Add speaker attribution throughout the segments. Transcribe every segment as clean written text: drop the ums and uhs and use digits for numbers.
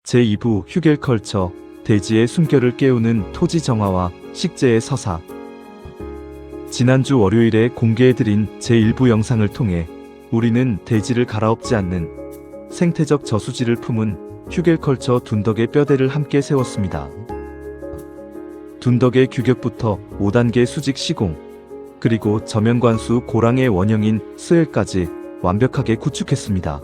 Speaker 1: 제2부 휴겔컬처, 대지의 숨결을 깨우는 토지 정화와 식재의 서사. 지난주 월요일에 공개해드린 제1부 영상을 통해 우리는 대지를 갈아엎지 않는 생태적 저수지를 품은 휴겔컬처 둔덕의 뼈대를 함께 세웠습니다. 둔덕의 규격부터 5단계 수직 시공, 그리고 저면관수 고랑의 원형인 스웰까지 완벽하게 구축했습니다.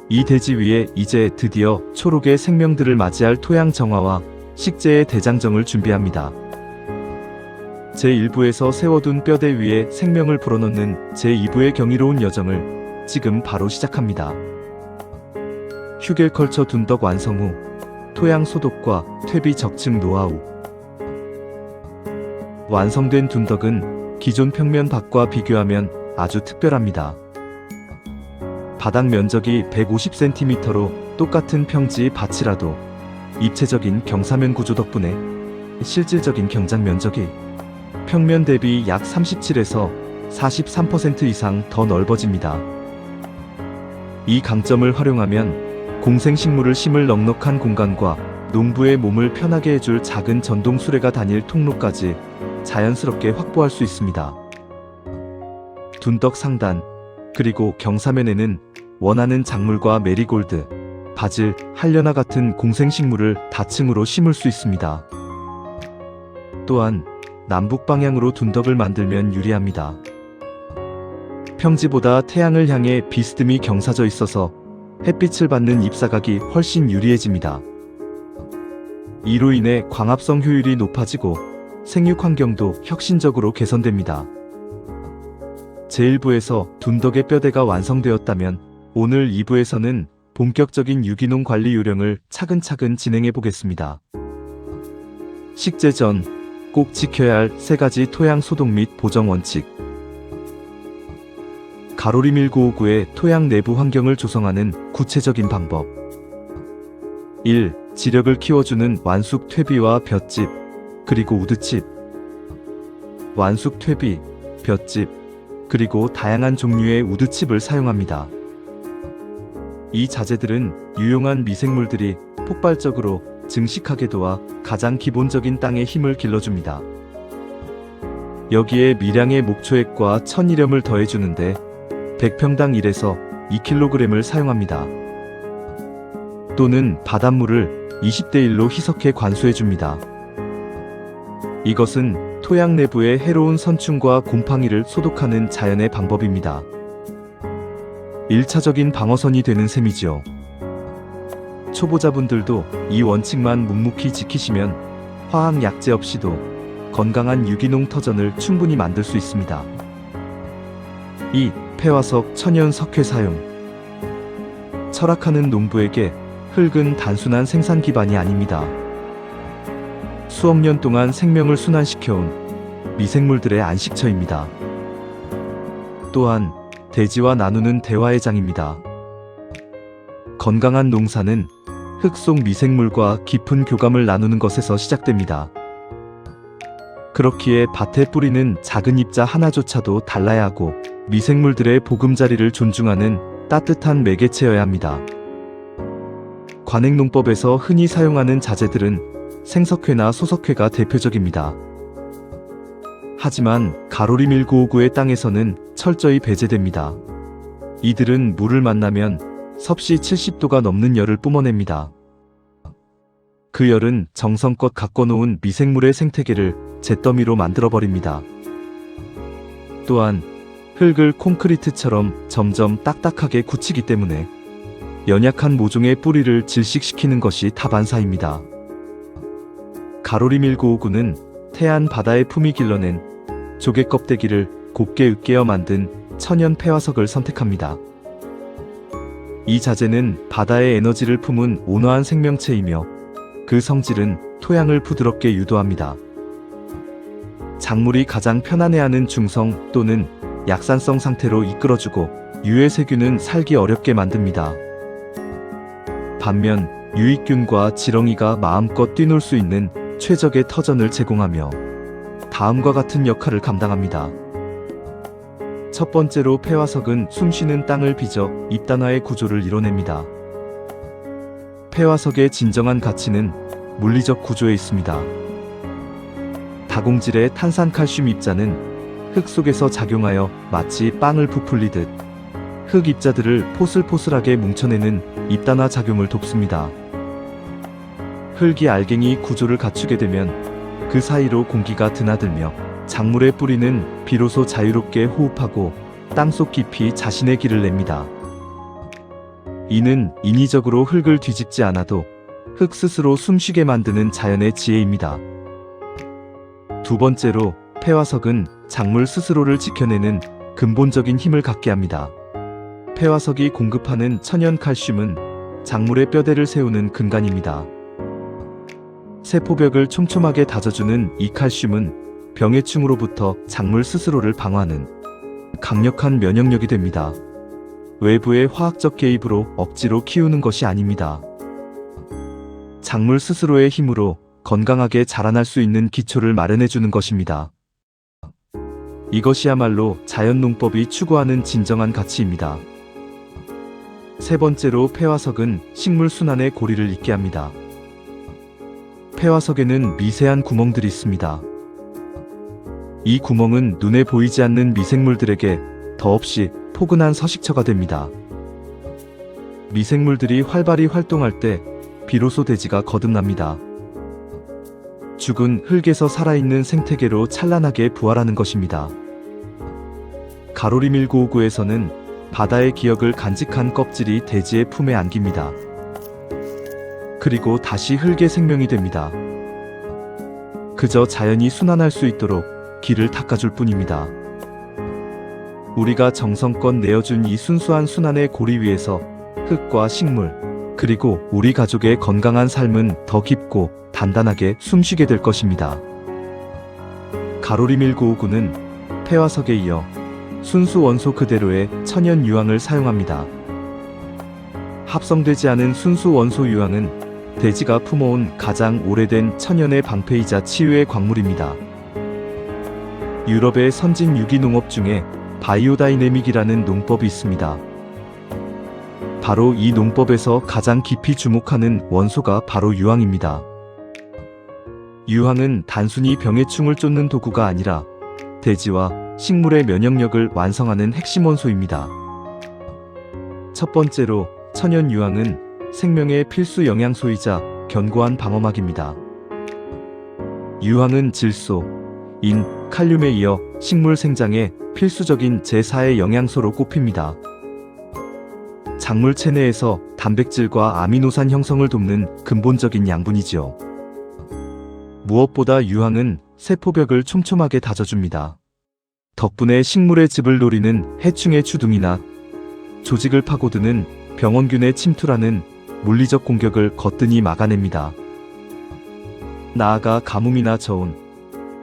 Speaker 1: 이 대지 위에 이제 드디어 초록의 생명들을 맞이할 토양 정화와 식재의 대장정을 준비합니다. 제1부에서 세워둔 뼈대 위에 생명을 불어넣는 제2부의 경이로운 여정을 지금 바로 시작합니다. 휴겔컬처 둔덕 완성 후 토양 소독과 퇴비 적층 노하우. 완성된 둔덕은 기존 평면 밭과 비교하면 아주 특별합니다. 바닥 면적이 150cm로 똑같은 평지 밭이라도 입체적인 경사면 구조 덕분에 실질적인 경작 면적이 평면 대비 약 37에서 43% 이상 더 넓어집니다. 이 강점을 활용하면 공생식물을 심을 넉넉한 공간과 농부의 몸을 편하게 해줄 작은 전동 수레가 다닐 통로까지 자연스럽게 확보할 수 있습니다. 둔덕 상단, 그리고 경사면에는 원하는 작물과 메리골드, 바질, 할려나 같은 공생식물을 다층으로 심을 수 있습니다. 또한 남북 방향으로 둔덕을 만들면 유리합니다. 평지보다 태양을 향해 비스듬히 경사져 있어서 햇빛을 받는 잎사각이 훨씬 유리해집니다. 이로 인해 광합성 효율이 높아지고 생육 환경도 혁신적으로 개선됩니다. 제1부에서 둔덕의 뼈대가 완성되었다면 오늘 2부에서는 본격적인 유기농 관리 요령을 차근차근 진행해 보겠습니다. 식재 전 꼭 지켜야 할 3가지 토양 소독 및 보정 원칙. 가로리 1959의 토양 내부 환경을 조성하는 구체적인 방법. 1. 지력을 키워주는 완숙 퇴비와 볏짚, 그리고 우드칩. 완숙 퇴비, 볏짚, 그리고 다양한 종류의 우드칩을 사용합니다. 이 자재들은 유용한 미생물들이 폭발적으로 증식하게 도와 가장 기본적인 땅의 힘을 길러줍니다. 여기에 미량의 목초액과 천일염을 더해주는데 100평당 1에서 2kg을 사용합니다. 또는 바닷물을 20대 1로 희석해 관수해줍니다. 이것은 토양 내부의 해로운 선충과 곰팡이를 소독하는 자연의 방법입니다. 1차적인 방어선이 되는 셈이지요. 초보자분들도 이 원칙만 묵묵히 지키시면 화학 약재 없이도 건강한 유기농 터전을 충분히 만들 수 있습니다. 2. 폐화석 천연 석회 사용. 철학하는 농부에게 흙은 단순한 생산 기반이 아닙니다. 수억 년 동안 생명을 순환시켜온 미생물들의 안식처입니다. 또한 대지와 나누는 대화의 장입니다. 건강한 농사는 흙 속 미생물과 깊은 교감을 나누는 것에서 시작됩니다. 그렇기에 밭에 뿌리는 작은 입자 하나조차도 달라야 하고 미생물들의 보금자리를 존중하는 따뜻한 매개체여야 합니다. 관행농법에서 흔히 사용하는 자재들은 생석회나 소석회가 대표적입니다. 하지만 가로리 1959의 땅에서는 철저히 배제됩니다. 이들은 물을 만나면 섭씨 70도가 넘는 열을 뿜어냅니다. 그 열은 정성껏 가꿔놓은 미생물의 생태계를 잿더미로 만들어버립니다. 또한 흙을 콘크리트처럼 점점 딱딱하게 굳히기 때문에 연약한 모종의 뿌리를 질식시키는 것이 다반사입니다. 가로리 1959는 태안 바다의 품이 길러낸 조개 껍데기를 곱게 으깨어 만든 천연 폐화석을 선택합니다. 이 자재는 바다의 에너지를 품은 온화한 생명체이며 그 성질은 토양을 부드럽게 유도합니다. 작물이 가장 편안해하는 중성 또는 약산성 상태로 이끌어주고 유해세균은 살기 어렵게 만듭니다. 반면 유익균과 지렁이가 마음껏 뛰놀 수 있는 최적의 터전을 제공하며 다음과 같은 역할을 감당합니다. 첫 번째로 폐화석은 숨쉬는 땅을 빚어 잎단화의 구조를 이뤄냅니다. 폐화석의 진정한 가치는 물리적 구조에 있습니다. 다공질의 탄산칼슘 입자는 흙 속에서 작용하여 마치 빵을 부풀리듯 흙 입자들을 포슬포슬하게 뭉쳐내는 입단화 작용을 돕습니다. 흙이 알갱이 구조를 갖추게 되면 그 사이로 공기가 드나들며 작물의 뿌리는 비로소 자유롭게 호흡하고 땅속 깊이 자신의 길을 냅니다. 이는 인위적으로 흙을 뒤집지 않아도 흙 스스로 숨쉬게 만드는 자연의 지혜입니다. 두 번째로, 폐화석은 작물 스스로를 지켜내는 근본적인 힘을 갖게 합니다. 폐화석이 공급하는 천연 칼슘은 작물의 뼈대를 세우는 근간입니다. 세포벽을 촘촘하게 다져주는 이 칼슘은 병해충으로부터 작물 스스로를 방어하는 강력한 면역력이 됩니다. 외부의 화학적 개입으로 억지로 키우는 것이 아닙니다. 작물 스스로의 힘으로 건강하게 자라날 수 있는 기초를 마련해주는 것입니다. 이것이야말로 자연농법이 추구하는 진정한 가치입니다. 세 번째로, 폐화석은 식물 순환의 고리를 잇게 합니다. 폐화석에는 미세한 구멍들이 있습니다. 이 구멍은 눈에 보이지 않는 미생물들에게 더없이 포근한 서식처가 됩니다. 미생물들이 활발히 활동할 때 비로소 대지가 거듭납니다. 죽은 흙에서 살아있는 생태계로 찬란하게 부활하는 것입니다. 가로리 1959에서는 바다의 기억을 간직한 껍질이 대지의 품에 안깁니다. 그리고 다시 흙의 생명이 됩니다. 그저 자연이 순환할 수 있도록 길을 닦아줄 뿐입니다. 우리가 정성껏 내어준 이 순수한 순환의 고리 위에서 흙과 식물, 그리고 우리 가족의 건강한 삶은 더 깊고 단단하게 숨쉬게 될 것입니다. 가로리 1959는 폐화석에 이어 순수 원소 그대로의 천연 유황을 사용합니다. 합성되지 않은 순수 원소 유황은 대지가 품어온 가장 오래된 천연의 방패이자 치유의 광물입니다. 유럽의 선진 유기농업 중에 바이오다이내믹이라는 농법이 있습니다. 바로 이 농법에서 가장 깊이 주목하는 원소가 바로 유황입니다. 유황은 단순히 병해충을 쫓는 도구가 아니라 대지와 식물의 면역력을 완성하는 핵심 원소입니다. 첫 번째로, 천연 유황은 생명의 필수 영양소이자 견고한 방어막입니다. 유황은 질소, 인, 칼륨에 이어 식물 생장에 필수적인 제4의 영양소로 꼽힙니다. 작물 체내에서 단백질과 아미노산 형성을 돕는 근본적인 양분이지요. 무엇보다 유황은 세포벽을 촘촘하게 다져줍니다. 덕분에 식물의 즙을 노리는 해충의 주둥이나 조직을 파고드는 병원균의 침투라는 물리적 공격을 거뜬히 막아냅니다. 나아가 가뭄이나 저온,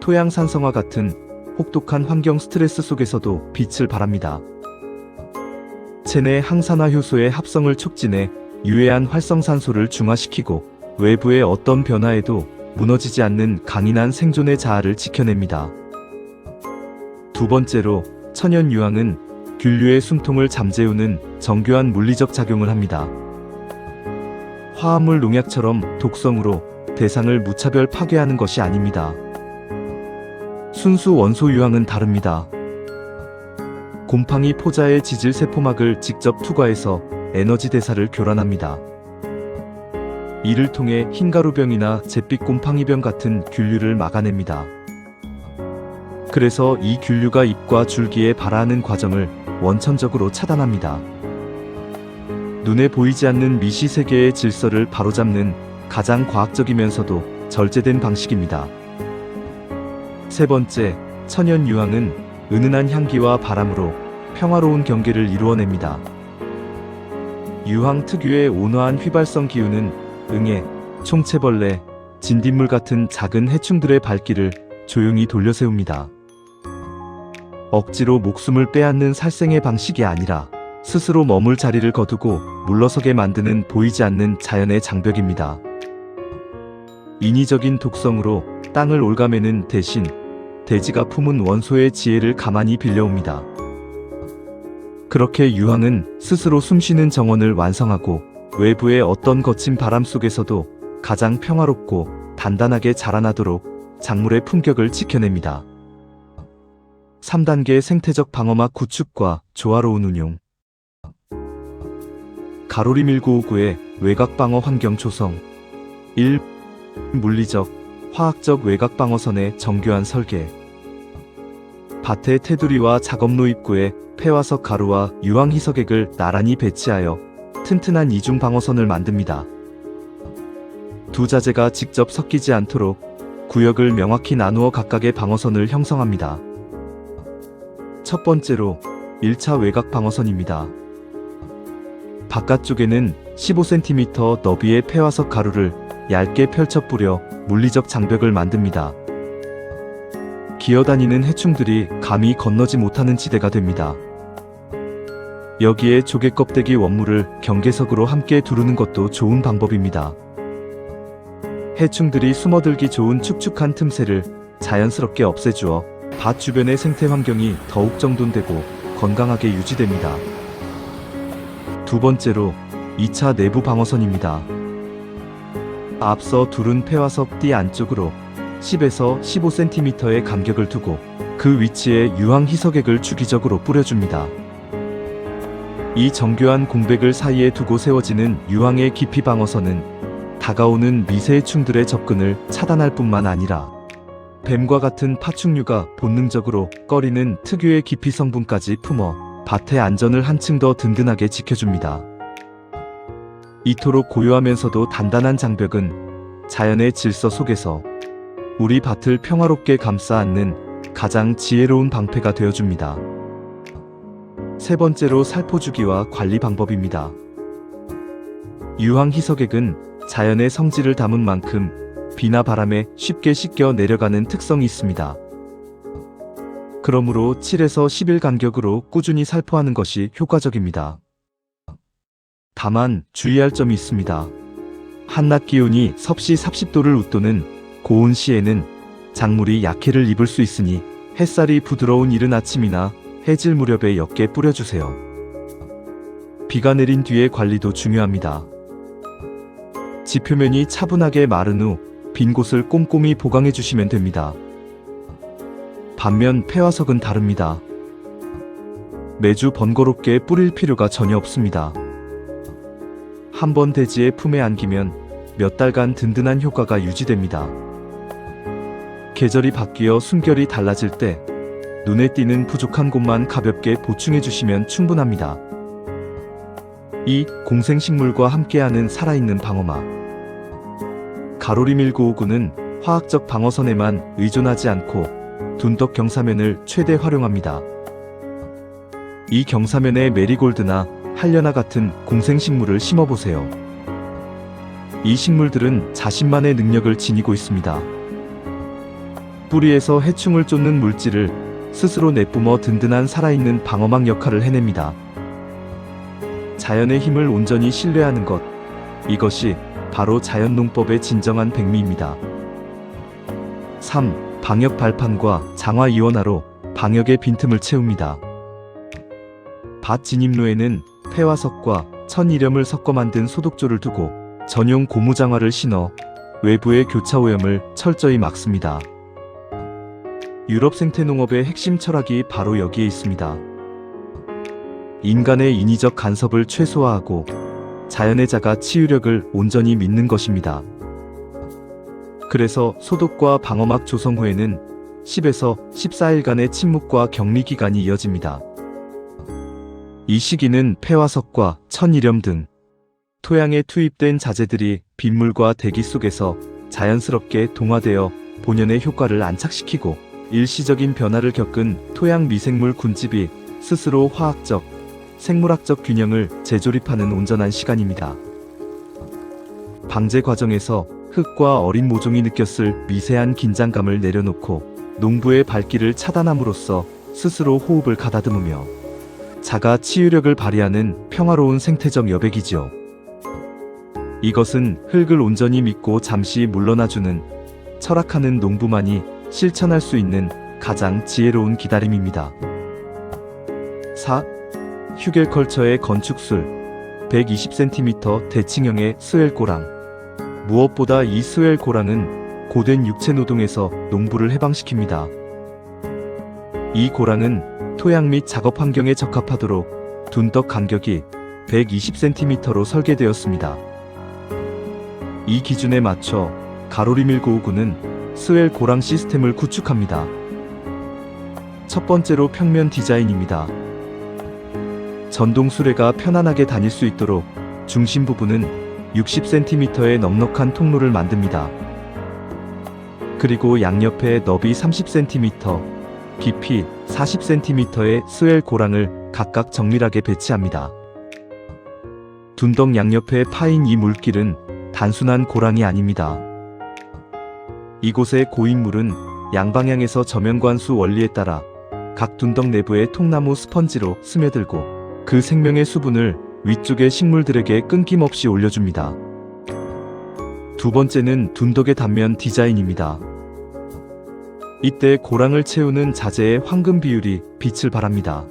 Speaker 1: 토양 산성화 같은 혹독한 환경 스트레스 속에서도 빛을 발합니다. 체내 항산화 효소의 합성을 촉진해 유해한 활성산소를 중화시키고 외부의 어떤 변화에도 무너지지 않는 강인한 생존의 자아를 지켜냅니다. 두 번째로, 천연 유황은 균류의 숨통을 잠재우는 정교한 물리적 작용을 합니다. 화합물 농약처럼 독성으로 대상을 무차별 파괴하는 것이 아닙니다. 순수 원소 유황은 다릅니다. 곰팡이 포자의 지질 세포막을 직접 투과해서 에너지 대사를 교란합니다. 이를 통해 흰가루병이나 잿빛 곰팡이병 같은 균류를 막아냅니다. 그래서 이 균류가 잎과 줄기에 발화하는 과정을 원천적으로 차단합니다. 눈에 보이지 않는 미시세계의 질서를 바로잡는 가장 과학적이면서도 절제된 방식입니다. 세 번째, 천연 유황은 은은한 향기와 바람으로 평화로운 경계를 이루어냅니다. 유황 특유의 온화한 휘발성 기운은 응애, 총체벌레, 진딧물 같은 작은 해충들의 발길을 조용히 돌려세웁니다. 억지로 목숨을 빼앗는 살생의 방식이 아니라 스스로 머물 자리를 거두고 물러서게 만드는 보이지 않는 자연의 장벽입니다. 인위적인 독성으로 땅을 올가매는 대신 대지가 품은 원소의 지혜를 가만히 빌려옵니다. 그렇게 유황은 스스로 숨쉬는 정원을 완성하고 외부의 어떤 거친 바람 속에서도 가장 평화롭고 단단하게 자라나도록 작물의 품격을 지켜냅니다. 3단계 생태적 방어막 구축과 조화로운 운용. 가로리 1959의 외곽 방어 환경 조성. 1. 물리적, 화학적 외곽 방어선의 정교한 설계. 밭의 테두리와 작업로 입구에 폐화석 가루와 유황 희석액을 나란히 배치하여 튼튼한 이중 방어선을 만듭니다. 두 자재가 직접 섞이지 않도록 구역을 명확히 나누어 각각의 방어선을 형성합니다. 첫 번째로 1차 외곽 방어선입니다. 바깥쪽에는 15cm 너비의 폐화석 가루를 얇게 펼쳐 뿌려 물리적 장벽을 만듭니다. 기어다니는 해충들이 감히 건너지 못하는 지대가 됩니다. 여기에 조개 껍데기 원물을 경계석으로 함께 두르는 것도 좋은 방법입니다. 해충들이 숨어들기 좋은 축축한 틈새를 자연스럽게 없애주어 밭 주변의 생태 환경이 더욱 정돈되고 건강하게 유지됩니다. 두 번째로 2차 내부 방어선입니다. 앞서 두른 폐화석 띠 안쪽으로 10에서 15cm의 간격을 두고 그 위치에 유황 희석액을 주기적으로 뿌려줍니다. 이 정교한 공백을 사이에 두고 세워지는 유황의 깊이 방어선은 다가오는 미세해충들의 접근을 차단할 뿐만 아니라 뱀과 같은 파충류가 본능적으로 꺼리는 특유의 기피 성분까지 품어 밭의 안전을 한층 더 든든하게 지켜줍니다. 이토록 고요하면서도 단단한 장벽은 자연의 질서 속에서 우리 밭을 평화롭게 감싸 안는 가장 지혜로운 방패가 되어줍니다. 세 번째로 살포주기와 관리 방법입니다. 유황 희석액은 자연의 성질을 담은 만큼 비나 바람에 쉽게 씻겨 내려가는 특성이 있습니다. 그러므로 7에서 10일 간격으로 꾸준히 살포하는 것이 효과적입니다. 다만 주의할 점이 있습니다. 한낮 기온이 섭씨 30도를 웃도는 고온 시에는 작물이 약해를 입을 수 있으니 햇살이 부드러운 이른 아침이나 해질 무렵에 옅게 뿌려주세요. 비가 내린 뒤의 관리도 중요합니다. 지표면이 차분하게 마른 후 빈 곳을 꼼꼼히 보강해 주시면 됩니다. 반면 폐화석은 다릅니다. 매주 번거롭게 뿌릴 필요가 전혀 없습니다. 한번 대지의 품에 안기면 몇 달간 든든한 효과가 유지됩니다. 계절이 바뀌어 숨결이 달라질 때 눈에 띄는 부족한 곳만 가볍게 보충해 주시면 충분합니다. 2. 공생식물과 함께하는 살아있는 방어막. 가로리 1959는 화학적 방어선에만 의존하지 않고 둔덕 경사면을 최대 활용합니다. 이 경사면에 메리골드나 한려나 같은 공생식물을 심어보세요. 이 식물들은 자신만의 능력을 지니고 있습니다. 뿌리에서 해충을 쫓는 물질을 스스로 내뿜어 든든한 살아있는 방어막 역할을 해냅니다. 자연의 힘을 온전히 신뢰하는 것, 이것이 바로 자연농법의 진정한 백미입니다. 3. 방역 발판과 장화 이원화로 방역의 빈틈을 채웁니다. 밭 진입로에는 폐화석과 천일염을 섞어 만든 소독조를 두고 전용 고무장화를 신어 외부의 교차 오염을 철저히 막습니다. 유럽 생태농업의 핵심 철학이 바로 여기에 있습니다. 인간의 인위적 간섭을 최소화하고 자연의 자가 치유력을 온전히 믿는 것입니다. 그래서 소독과 방어막 조성 후에는 10에서 14일간의 침묵과 격리 기간이 이어집니다. 이 시기는 폐화석과 천일염 등 토양에 투입된 자재들이 빗물과 대기 속에서 자연스럽게 동화되어 본연의 효과를 안착시키고 일시적인 변화를 겪은 토양 미생물 군집이 스스로 화학적, 생물학적 균형을 재조립하는 온전한 시간입니다. 방제 과정에서 흙과 어린 모종이 느꼈을 미세한 긴장감을 내려놓고 농부의 발길을 차단함으로써 스스로 호흡을 가다듬으며 자가 치유력을 발휘하는 평화로운 생태적 여백이지요. 이것은 흙을 온전히 믿고 잠시 물러나주는 철학하는 농부만이 실천할 수 있는 가장 지혜로운 기다림입니다. 4. 휴겔컬처의 건축술. 120cm 대칭형의 스웰 고랑. 무엇보다 이 스웰 고랑은 고된 육체 노동에서 농부를 해방시킵니다. 이 고랑은 토양 및 작업 환경에 적합하도록 둔덕 간격이 120cm로 설계되었습니다. 이 기준에 맞춰 가로리 1959는 스웰 고랑 시스템을 구축합니다. 첫 번째로 평면 디자인입니다. 전동 수레가 편안하게 다닐 수 있도록 중심 부분은 60cm의 넉넉한 통로를 만듭니다. 그리고 양옆에 너비 30cm, 깊이 40cm의 스웰 고랑을 각각 정밀하게 배치합니다. 둔덕 양옆에 파인 이 물길은 단순한 고랑이 아닙니다. 이곳의 고인물은 양방향에서 저면관수 원리에 따라 각 둔덕 내부의 통나무 스펀지로 스며들고 그 생명의 수분을 위쪽의 식물들에게 끊김없이 올려줍니다. 두 번째는 둔덕의 단면 디자인입니다. 이때 고랑을 채우는 자재의 황금 비율이 빛을 발합니다.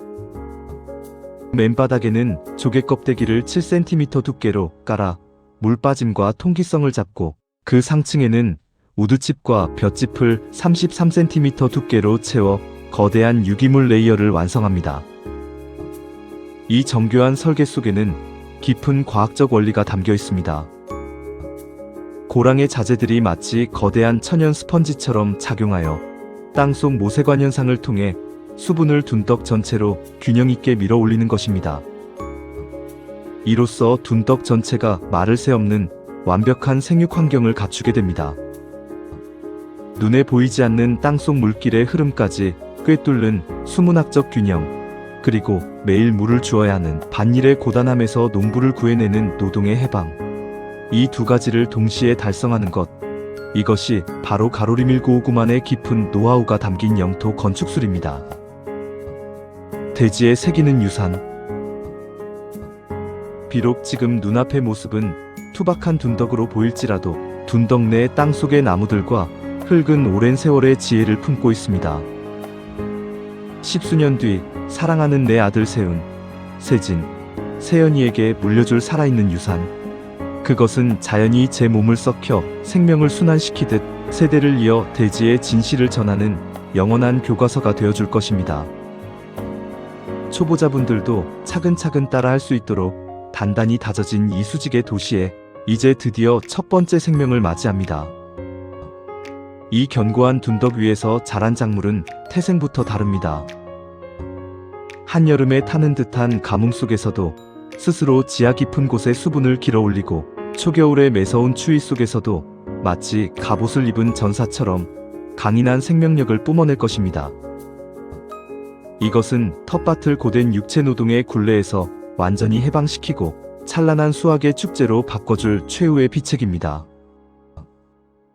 Speaker 1: 맨바닥에는 조개 껍데기를 7cm 두께로 깔아 물 빠짐과 통기성을 잡고 그 상층에는 우드칩과 볏짚을 33cm 두께로 채워 거대한 유기물 레이어를 완성합니다. 이 정교한 설계 속에는 깊은 과학적 원리가 담겨 있습니다. 고랑의 자재들이 마치 거대한 천연 스펀지처럼 작용하여 땅속 모세관 현상을 통해 수분을 둔덕 전체로 균형 있게 밀어 올리는 것입니다. 이로써 둔덕 전체가 마를 새 없는 완벽한 생육 환경을 갖추게 됩니다. 눈에 보이지 않는 땅속 물길의 흐름까지 꿰뚫는 수문학적 균형, 그리고 매일 물을 주어야 하는 밭일의 고단함에서 농부를 구해내는 노동의 해방. 이 두 가지를 동시에 달성하는 것. 이것이 바로 가로리 1959만의 깊은 노하우가 담긴 영토 건축술입니다. 대지에 새기는 유산. 비록 지금 눈앞의 모습은 투박한 둔덕으로 보일지라도 둔덕 내 땅속의 나무들과 흙은 오랜 세월의 지혜를 품고 있습니다. 십수년 뒤 사랑하는 내 아들 세은, 세진, 세연이에게 물려줄 살아있는 유산. 그것은 자연이 제 몸을 썩혀 생명을 순환시키듯 세대를 이어 대지의 진실을 전하는 영원한 교과서가 되어줄 것입니다. 초보자분들도 차근차근 따라할 수 있도록 단단히 다져진 이 수직의 도시에 이제 드디어 첫 번째 생명을 맞이합니다. 이 견고한 둔덕 위에서 자란 작물은 태생부터 다릅니다. 한여름에 타는 듯한 가뭄 속에서도 스스로 지하 깊은 곳에 수분을 길어 올리고 초겨울의 매서운 추위 속에서도 마치 갑옷을 입은 전사처럼 강인한 생명력을 뿜어낼 것입니다. 이것은 텃밭을 고된 육체 노동의 굴레에서 완전히 해방시키고 찬란한 수확의 축제로 바꿔줄 최후의 비책입니다.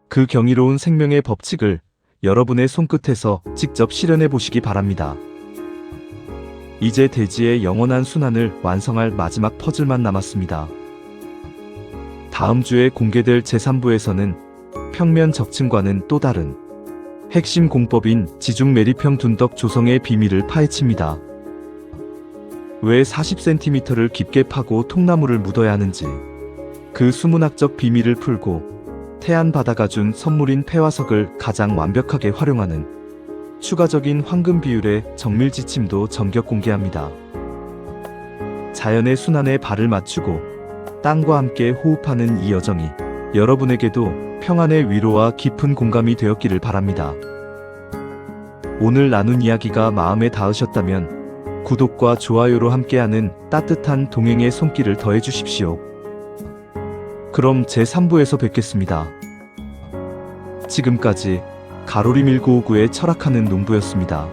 Speaker 1: 그 경이로운 생명의 법칙을 여러분의 손끝에서 직접 실현해 보시기 바랍니다. 이제 대지의 영원한 순환을 완성할 마지막 퍼즐만 남았습니다. 다음 주에 공개될 제3부에서는 평면 적층과는 또 다른 핵심 공법인 지중 매립형 둔덕 조성의 비밀을 파헤칩니다. 왜 40cm를 깊게 파고 통나무를 묻어야 하는지, 그 수문학적 비밀을 풀고 태안 바다가 준 선물인 폐화석을 가장 완벽하게 활용하는 추가적인 황금 비율의 정밀 지침도 전격 공개합니다. 자연의 순환에 발을 맞추고 땅과 함께 호흡하는 이 여정이 여러분에게도 평안의 위로와 깊은 공감이 되었기를 바랍니다. 오늘 나눈 이야기가 마음에 닿으셨다면 구독과 좋아요로 함께하는 따뜻한 동행의 손길을 더해 주십시오. 그럼 제3부에서 뵙겠습니다. 지금까지 가로리 1959의 철학하는 농부였습니다.